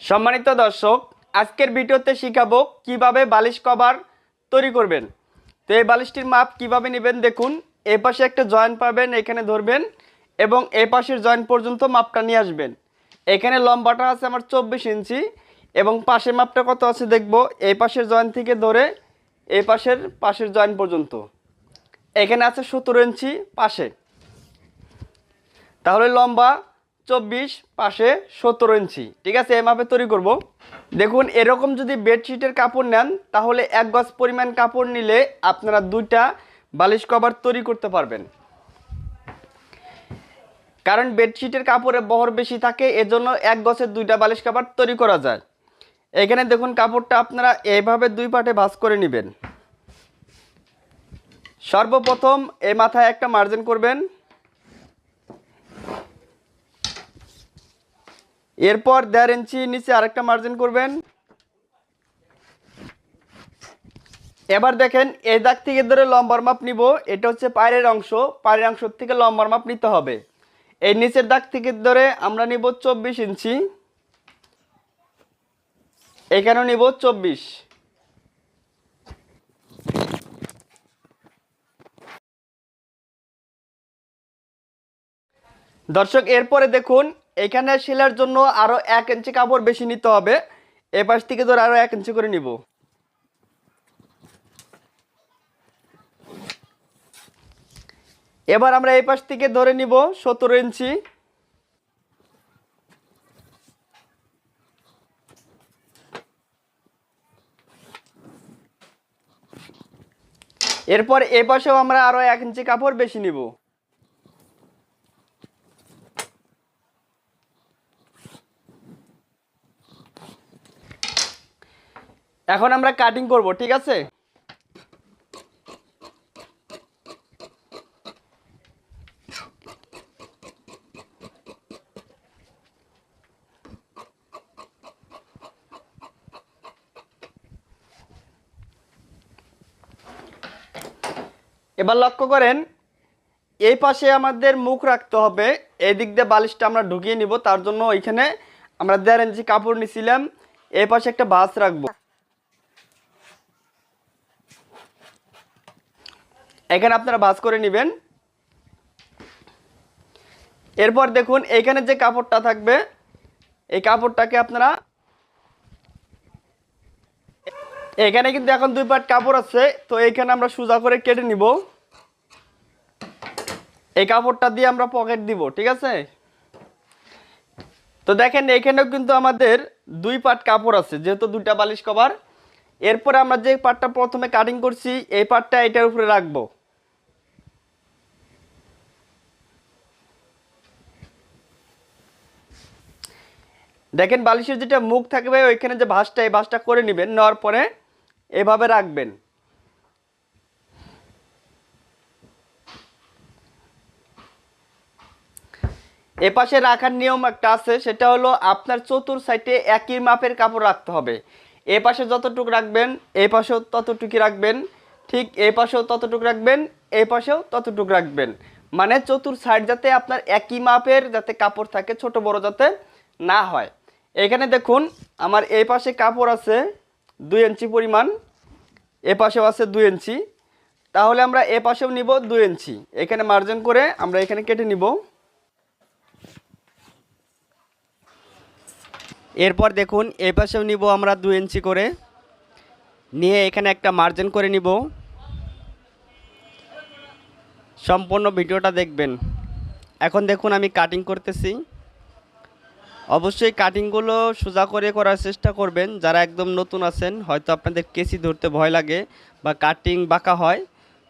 সম্মানিত দর্শক, আজকের ভিডিওতে শিখাবো কিভাবে বালিশ কভার তৈরি করবেন। তো এই বালিশটির মাপ কিভাবে নেবেন দেখুন। এই পাশে একটা জয়েন্ট পাবেন, এখানে ধরবেন এবং এই পাশের জয়েন্ট পর্যন্ত মাপটা নিয়ে আসবেন। এখানে লম্বাটা আছে আমার 24 ইঞ্চি এবং পাশের মাপটা কত আছে দেখব। এই পাশের জয়েন্ট থেকে ধরে এই পাশের জয়েন্ট পর্যন্ত এখানে আছে 17 ইঞ্চি পাশে, তাহলে লম্বা 24, পাশে 17 ইঞ্চি। ঠিক আছে, এই মাপে তৈরি করব। দেখুন, এরকম যদি বেডশিটের কাপড় নেন তাহলে 1 গজ পরিমাণ কাপড় নিলে আপনারা 2টা বালিশ কভার তৈরি করতে পারবেন। কারণ বেডশিটের কাপড়ে বহর বেশি থাকে, এজন্য 1 গজের 2টা বালিশ কভার তৈরি করা যায়। এখানে দেখুন, কাপড়টা আপনারা এইভাবে 2 পার্টে ভাঁজ করে নেবেন। সর্বপ্রথম এই মাথায় একটা মার্জিন করবেন, এরপর 1.5 ইঞ্চি নিচে আরেকটা মার্জিন করবেন। এবার দেখেন, এই দাগ থেকে ধরে লম্বার মাপ নিব। এটা হচ্ছে পায়ের অংশ, পায়ের অংশ থেকে লম্বার মাপ নিতে হবে। এই নিচের দাগ থেকে ধরে আমরা নিব 24 ইঞ্চি, এখানেও নিব 24। দর্শক, এরপরে দেখুন, এখানে সেলাইয়ের জন্য আরও 1 ইঞ্চি কাপড় বেশি নিতে হবে। এ পাশ থেকে ধরে আরও 1 ইঞ্চি করে নিব। এবার আমরা এই পাশ থেকে ধরে নিব 17 ইঞ্চি। এরপর এই পাশেও আমরা আরও 1 ইঞ্চি কাপড় বেশি নিব। এখন আমরা কাটিং করব, ঠিক আছে। এবার লক্ষ্য করেন, এই পাশে আমাদের মুখ রাখতে হবে। এই দিক দিয়ে বালিশটা আমরা ঢুকিয়ে নিব। তার জন্য এখানে আমরা 1.5 ইঞ্চি কাপড় নিছিলাম, এই পাশে একটা ভাঁজ রাখবো। এখানে আপনারা ভাঁজ করে নেবেন। এরপর দেখুন, এইখানে যে কাপড়টা থাকবে এই কাপড়টাকে আপনারা, এখানে কিন্তু এখন 2 পার্ট কাপড় আছে, তো এইখানে আমরা সোজা করে কেটে নিব। এই কাপড়টা দিয়ে আমরা পকেট দিব, ঠিক আছে। তো দেখেন, এখানেও কিন্তু আমাদের 2 পার্ট কাপড় আছে, যেহেতু 2টা বালিশ কভার। এরপরে আমরা যে পার্টটা প্রথমে কাটিং করছি এই পার্টটা এটার উপরে রাখবো। দেখেন, বালিশের যেটা মুখ থাকবে ওইখানে যে ভাঁজটা, এই ভাঁজটা করে নেবেন। নেওয়ার পরে এভাবে রাখবেন। এপাশে রাখার নিয়ম একটা আছে, সেটা হলো আপনার চতুর সাইডে একই মাপের কাপড় রাখতে হবে। এ পাশে যতটুকু রাখবেন এই পাশেও ততটুকু রাখবেন, ঠিক এই পাশেও ততটুকু রাখবেন, এই পাশেও ততটুকু রাখবেন। মানে চতুর সাইড যাতে আপনার একই মাপের যাতে কাপড় থাকে, ছোট বড় যাতে না হয়। এখানে দেখুন, আমার এই পাশে কাপড় আছে 2 ইঞ্চি পরিমাণ, এ পাশেও আছে 2 ইঞ্চি, তাহলে আমরা এ পাশেও নিব 2 ইঞ্চি। এখানে মার্জিন করে আমরা এখানে কেটে নিব। এরপর দেখুন, এই পাশেও নিব আমরা 2 ইঞ্চি করে, নিয়ে এখানে একটা মার্জিন করে নিব। সম্পূর্ণ ভিডিওটা দেখবেন। এখন দেখুন, আমি কাটিং করতেছি। অবশ্যই কাটিংগুলো সোজা করে করার চেষ্টা করবেন। যারা একদম নতুন আছেন, হয়তো আপনাদের কেসি ধরতে ভয় লাগে বা কাটিং বাঁকা হয়,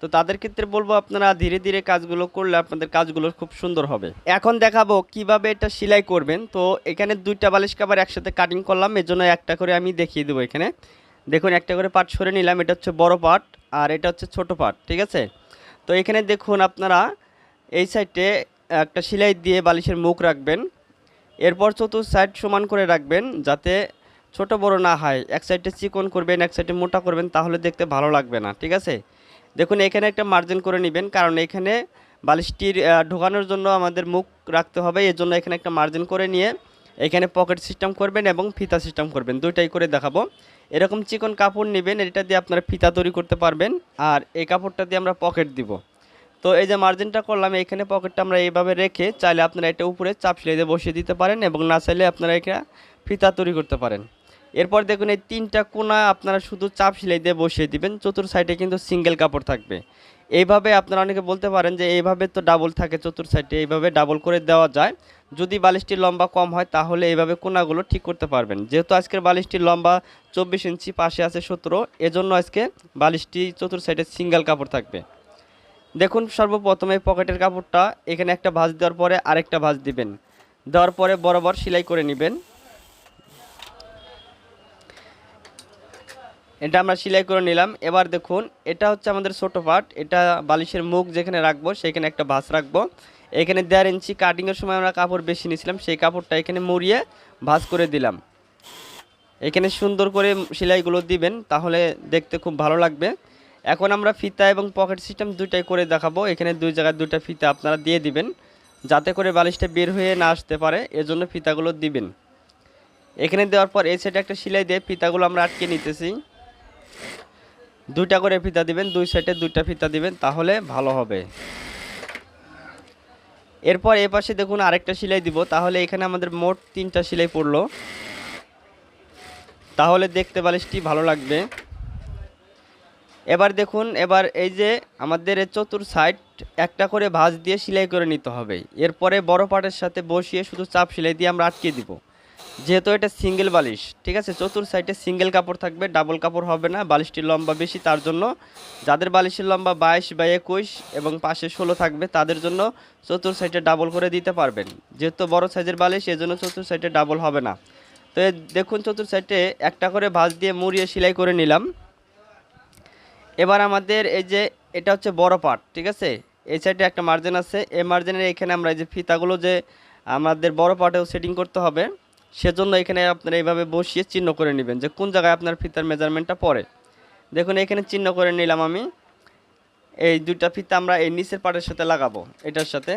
তো তাদের ক্ষেত্রে বলবো আপনারা ধীরে ধীরে কাজগুলো করলে আপনাদের কাজগুলো খুব সুন্দর হবে। এখন দেখাবো কিভাবে এটা সেলাই করবেন। তো এখানে 2টা বালিশ কভার একসাথে কাটিং করলাম, এজন্য একটা করে আমি দেখিয়ে দেবো। এখানে দেখুন, একটা করে পার্ট সরে নিলাম। এটা হচ্ছে বড় পার্ট আর এটা হচ্ছে ছোট পার্ট, ঠিক আছে। তো এখানে দেখুন, আপনারা এই সাইডে একটা সেলাই দিয়ে বালিশের মুখ রাখবেন। এরপর চতুর্থ সাইড সমান করে রাখবেন যাতে ছোট বড় না হয়। এক সাইডে চিকন করবেন, এক সাইডে মোটা করবেন, তাহলে দেখতে ভালো লাগবে না, ঠিক আছে। দেখুন, এখানে একটা মার্জিন করে নেবেন, কারণ এখানে বালিশটির ঢোকানোর জন্য আমাদের মুখ রাখতে হবে, এর জন্য এখানে একটা মার্জিন করে নিয়ে এখানে পকেট সিস্টেম করবেন এবং ফিতা সিস্টেম করবেন, দুইটাই করে দেখাবো। এরকম চিকন কাপড় নেবেন, এটা দিয়ে আপনারা ফিতা তৈরি করতে পারবেন, আর এই কাপড়টা দিয়ে আমরা পকেট দিব। তো এই যে মার্জিনটা করলাম, এখানে পকেটটা আমরা এইভাবে রেখে চাইলে আপনারা এটা উপরে চাপ সেলাই দিয়ে বসিয়ে দিতে পারেন, এবং না চাইলে আপনারা এখানে ফিতা তৈরি করতে পারেন। এরপর দেখুন এই 3টা কোণা আপনারা শুধু চাপ সেলাই দিয়ে বসিয়ে দিবেন, চতুর সাইডে কিন্তু সিঙ্গেল কাপড় থাকবে। এইভাবে আপনারা অনেকে বলতে পারেন যে এইভাবে তো ডাবল থাকে চতুর সাইডে, এইভাবে ডাবল করে দেওয়া যায়। যদি বালিশটির লম্বা কম হয় তাহলে এইভাবে কোণাগুলো ঠিক করতে পারবেন। যেহেতু আজকের বালিশটির লম্বা 24 ইঞ্চি, পাশে আছে 17, এজন্য আজকে বালিশটি চতুর সাইডে সিঙ্গেল কাপড় থাকবে। দেখুন সর্বপ্রথমে পকেটের কাপড়টা এখানে একটা ভাঁজ দেওয়ার পরে আরেকটা ভাঁজ দিবেন, দেওয়ার পরে বরাবর সেলাই করে নেবেন। এটা আমরা সেলাই করে নিলাম। এবার দেখুন এটা হচ্ছে আমাদের ছোট পার্ট, এটা বালিশের মুখ যেখানে রাখবো সেখানে একটা ভাঁজ রাখবো। এখানে 1.5 ইঞ্চি কাটিংয়ের সময় আমরা কাপড় বেশি নিয়েছিলাম, সেই কাপড়টা এখানে মুড়িয়ে ভাঁজ করে দিলাম। এখানে সুন্দর করে সেলাইগুলো দিবেন, তাহলে দেখতে খুব ভালো লাগবে। এখন আমরা ফিতা এবং পকেট সিস্টেম দুইটাই করে দেখাবো। এখানে দুই জায়গায় দুইটা ফিতা আপনারা দিয়ে দিবেন, যাতে করে বালিশটা বের হয়ে না আসতে পারে, এজন্য ফিতাগুলো দিবেন। এখানে দেওয়ার পর এই সাইডে একটা সেলাই দিয়ে ফিতাগুলো আমরা আটকে নিতেছি। দুইটা করে ফিতা দিবেন, দুই সাইডে দুইটা ফিতা দিবেন, তাহলে ভালো হবে। এরপর এই পাশে দেখুন আরেকটা সেলাই দিব, তাহলে এখানে আমাদের মোট 3টা সেলাই পড়লো, তাহলে দেখতে বালিশটি ভালো লাগবে। এবার দেখুন, এবার এই যে আমাদের চতুর সাইড একটা করে ভাঁজ দিয়ে সেলাই করে নিতে হবে। এরপরে বড় পাটের সাথে বসিয়ে শুধু চাপ সেলাই দিয়ে আমরা আটকে দিব। যেহেতু এটা সিঙ্গেল বালিশ, ঠিক আছে, চতুর সাইডে সিঙ্গেল কাপড় থাকবে, ডাবল কাপড় হবে না। বালিশটির লম্বা বেশি, তার জন্য যাদের বালিশের লম্বা 22 বা 21 এবং পাশে 16 থাকবে তাদের জন্য চতুর সাইডে ডাবল করে দিতে পারবেন। যেহেতু বড় সাইজের বালিশ, এজন্য চতুর সাইডে ডাবল হবে না। তো দেখুন চতুর সাইডে একটা করে ভাঁজ দিয়ে মুড়িয়ে সেলাই করে নিলাম। এবার আমাদের এই যে এটা হচ্ছে বড় পার্ট, ঠিক আছে, এই সাইডে একটা মার্জিন আছে, এই মার্জিনের এখানে আমরা এই যে ফিতাগুলো যে আমাদের বড় পার্টেও সেটিং করতে হবে, সেজন্য এখানে আপনারা এইভাবে বসিয়ে চিহ্ন করে নেবেন যে কোন জায়গায় আপনার ফিতার মেজারমেন্টটা পড়ে। দেখুন এখানে চিহ্ন করে নিলাম আমি। এই দুইটা ফিতা আমরা এই নিচের পার্টের সাথে লাগাবো, এটার সাথে।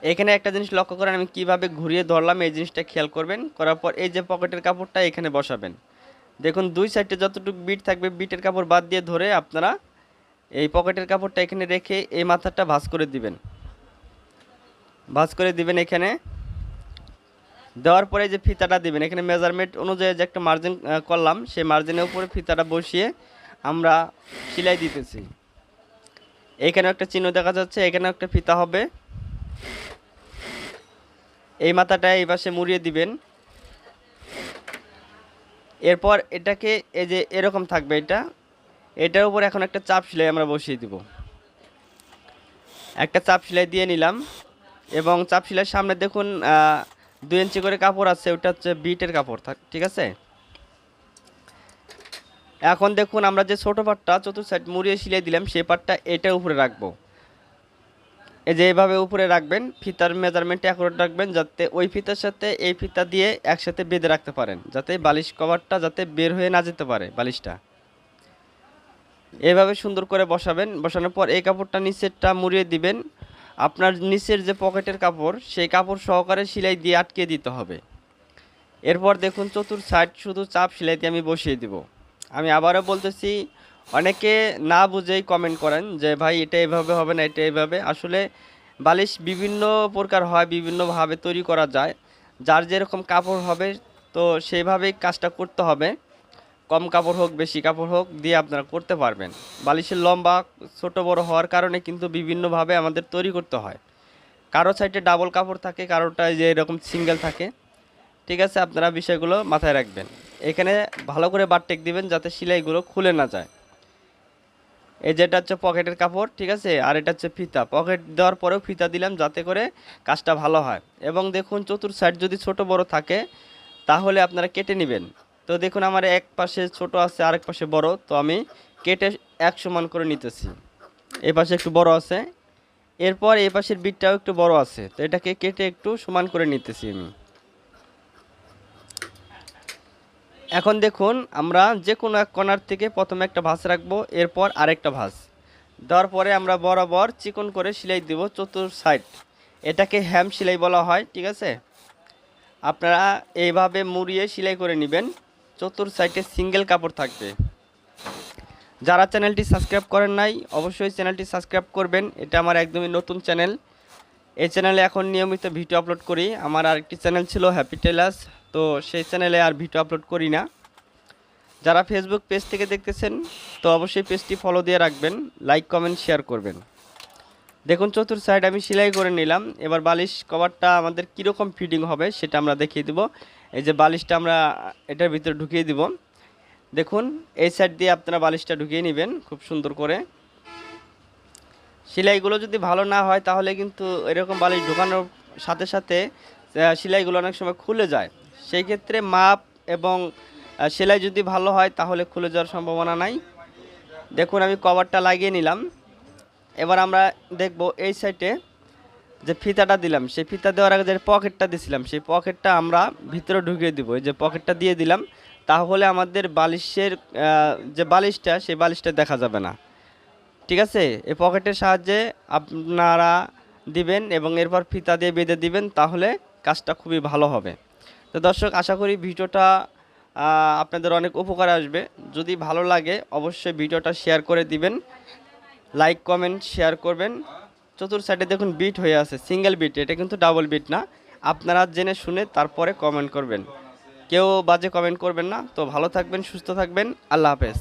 এখানে একটা জিনিস লক্ষ্য করেন, আমি কিভাবে ঘুরিয়ে ধরলাম, এই জিনিসটা খেয়াল করবেন। করার পর এই যে পকেটের কাপড়টা এখানে বসাবেন। দেখুন দুই সাইডে যতটুকু বিট থাকবে, বিটের কাপড় বাদ দিয়ে ধরে আপনারা এই পকেটের কাপড়টা এখানে রেখে এই মাথাটা ভাঁজ করে দিবেন, ভাঁজ করে দিবেন। এখানে দেওয়ার পরে যে ফিতাটা দিবেন, এখানে মেজারমেন্ট অনুযায়ী যে একটা মার্জিন করলাম, সেই মার্জিনের উপরে ফিতাটা বসিয়ে আমরা সেলাই দিতেছি। এইখানেও একটা চিহ্ন দেখা যাচ্ছে, এখানেও একটা ফিতা হবে। এই মাথাটা এই পাশে মুড়িয়ে দিবেন। এরপর এটাকে এই যে এরকম থাকবে, এটার উপর এখন একটা চাপ সেলাই আমরা বসিয়ে দিব। একটা চাপ সেলাই দিয়ে নিলাম, এবং চাপ সেলাইয়ের সামনে দেখুন 2 ইঞ্চি করে কাপড় আছে, ওটা হচ্ছে বিটের কাপড়, ঠিক আছে। এখন দেখুন আমরা যে ছোটো পাটটা চতুর্থ সাইড মুড়িয়ে সেলাই দিলাম, সেই পাটটা এটার উপরে রাখবো। এই যে এইভাবে উপরে রাখবেন, ফিতার মেজারমেন্ট অ্যাকুরেট রাখবেন, যাতে ওই ফিতার সাথে এই ফিতা দিয়ে একসাথে বেঁধে রাখতে পারেন, যাতে বালিশ কভারটা যাতে বের হয়ে না যেতে পারে বালিশটা। এইভাবে সুন্দর করে বসাবেন। বসানোর পর এই কাপড়টা নিচেরটা মুড়িয়ে দিবেন। আপনার নিচের যে পকেটের কাপড়, সেই কাপড় সহকারে সেলাই দিয়ে আটকে দিতে হবে। এরপর দেখুন চতুর সাইড শুধু চাপ সেলাই দিয়ে আমি বসিয়ে দিব। আমি আবারও বলতেছি, অনেকে না বুঝেই কমেন্ট করেন যে ভাই এটা এভাবে হবে না, এটা এভাবে। আসলে বালিশ বিভিন্ন প্রকার হয়, বিভিন্নভাবে তৈরি করা যায়। যার যেরকম কাপড় হবে তো সেইভাবেই কাজটা করতে হবে। কম কাপড় হোক বেশি কাপড় হোক দিয়ে আপনারা করতে পারবেন। বালিশের লম্বা ছোট বড় হওয়ার কারণে কিন্তু বিভিন্নভাবে আমাদের তৈরি করতে হয়। কারো সাইডে ডাবল কাপড় থাকে, কারোটা যে এরকম সিঙ্গেল থাকে, ঠিক আছে। আপনারা বিষয়গুলো মাথায় রাখবেন। এখানে ভালো করে বারটেক দিবেন যাতে সেলাইগুলো খুলে না যায়। এই যেটা হচ্ছে পকেটের কাপড়, ঠিক আছে, আর এটা হচ্ছে ফিতা। পকেট দেওয়ার পরেও ফিতা দিলাম যাতে করে কাজটা ভালো হয়। এবং দেখুন চতুর সাইড যদি ছোট বড় থাকে তাহলে আপনারা কেটে নেবেন। তো দেখুন আমার এক পাশে ছোট আছে, আরেক পাশে বড়, তো আমি কেটে এক সমান করে নিতেছি। এই পাশে একটু বড় আছে, এরপর এই পাশের বিটটাও একটু বড় আছে, তো এটাকে কেটে একটু সমান করে নিতেছি আমি। এখন দেখুন আমরা যে কোনো এক কর্নার থেকে প্রথমে একটা ভাঁজ রাখবো, এরপর আরেকটা ভাঁজ দেওয়ার পরে আমরা বরাবর চিকন করে সেলাই দেব চতুর সাইড। এটাকে হ্যাম সেলাই বলা হয়, ঠিক আছে। আপনারা এইভাবে মুড়িয়ে সেলাই করে নেবেন। চতুর সাইডে সিঙ্গেল কাপড় থাকবে। যারা চ্যানেলটি সাবস্ক্রাইব করেন নাই অবশ্যই চ্যানেলটি সাবস্ক্রাইব করবেন। এটা আমার একদমই নতুন চ্যানেল। এই চ্যানেলে এখন নিয়মিত ভিডিও আপলোড করি। আমার আরেকটি চ্যানেল ছিল হ্যাপি টেলার্স, তো সেই চ্যানেলে আর ভিডিও আপলোড করি না। যারা ফেসবুক পেজ থেকে দেখতেছেন তো অবশ্যই পেজটি ফলো দিয়ে রাখবেন, লাইক কমেন্ট শেয়ার করবেন। দেখুন চতুর সাইড আমি সেলাই করে নিলাম। এবার বালিশ কভারটা আমাদের কীরকম ফিটিং হবে সেটা আমরা দেখিয়ে দেব। এই যে বালিশটা আমরা এটার ভিতরে ঢুকিয়ে দিব। দেখুন এই সাইড দিয়ে আপনারা বালিশটা ঢুকিয়ে নেবেন খুব সুন্দর করে। সেলাইগুলো যদি ভালো না হয় তাহলে কিন্তু এরকম বালিশ ঢোকানোর সাথে সাথে সেলাইগুলো অনেক সময় খুলে যায়। সেই ক্ষেত্রে মাপ এবং সেলাই যদি ভালো হয় তাহলে খুলে যাওয়ার সম্ভাবনা নাই। দেখুন আমি কভারটা লাগিয়ে নিলাম। এবার আমরা দেখব এই সাইডে যে ফিতাটা দিলাম, সেই ফিতা দেওয়ার আগে যে পকেটটা দিয়েছিলাম সেই পকেটটা আমরা ভিতরে ঢুকিয়ে দিব। এই যে পকেটটা দিয়ে দিলাম, তাহলে আমাদের বালিশের যে বালিশটা সেই বালিশটা দেখা যাবে না। ঠিক আছে, এই পকেটের সাহায্যে আপনারা দিবেন এবং এরপর ফিতা দিয়ে বেঁধে দিবেন, তাহলে কাজটা খুবই ভালো হবে। তো দর্শক, আশা করি ভিডিওটা আপনাদের অনেক উপকারে আসবে। যদি ভালো লাগে অবশ্যই ভিডিওটা শেয়ার করে দিবেন, লাইক কমেন্ট শেয়ার করবেন। চতুর সাইডে দেখুন বিট হয়ে আছে, সিঙ্গেল বিট, এটা কিন্তু ডাবল বিট না। আপনারা জেনে শুনে তারপরে কমেন্ট করবেন, কেউ বাজে কমেন্ট করবেন না। তো ভালো থাকবেন, সুস্থ থাকবেন, আল্লাহ হাফেজ।